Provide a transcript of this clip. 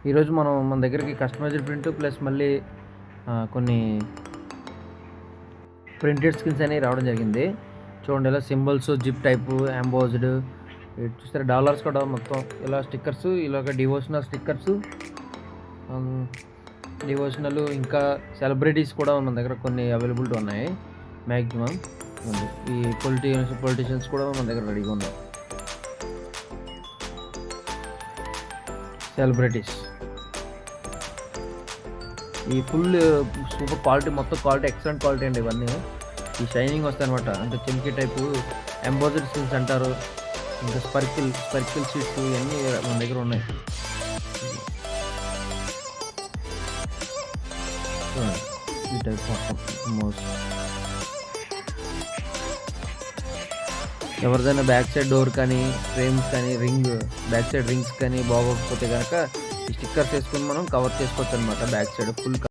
ఈరోజు మన దగ్గరికి కస్టమైజ్డ్ ప్రింట్ ప్లస్ మళ్ళీ కొన్ని ప్రింటెడ్ స్క్రీన్స్ అనేవి రావడం జరిగింది. చూడండి, ఇలా సింబల్స్, జిప్ టైపు, ఎంబోజ్డ్, చూస్తే డాలర్స్ కూడా మొత్తం ఇలా స్టిక్కర్స్, ఇలాగ డివోషనల్ స్టిక్కర్స్, డివోషనల్, ఇంకా సెలబ్రిటీస్ కూడా మన దగ్గర కొన్ని అవైలబిలిటీ ఉన్నాయి. మ్యాక్సిమం ఈ పొలిటీషియన్స్ కూడా మన దగ్గర రెడీగా ఉన్నాయి. సెలబ్రిటీస్ ఈ ఫుల్ సూపర్ క్వాలిటీ, మొత్తం క్వాలిటీ ఎక్సలెంట్ క్వాలిటీ అండి. ఇవన్నీ ఈ షైనింగ్ వస్తాయి అనమాట. అంటే చెంకి టైపు ఎంబోజ్డ్ స్కిల్స్ అంటారు. ఇంకా స్పర్కిల్ షీట్స్ ఇవన్నీ మన దగ్గర ఉన్నాయి. ఈ టైప్ మొత్తం ఎవరిదైనా బ్యాక్ సైడ్ డోర్ కానీ, ఫ్రేమ్స్ కానీ, బ్యాక్ సైడ్ రింగ్స్ కానీ బాగోకపోతే కనుక ఈ స్టిక్కర్స్ వేసుకుని మనం కవర్ చేసుకోవచ్చు అనమాట. Back side full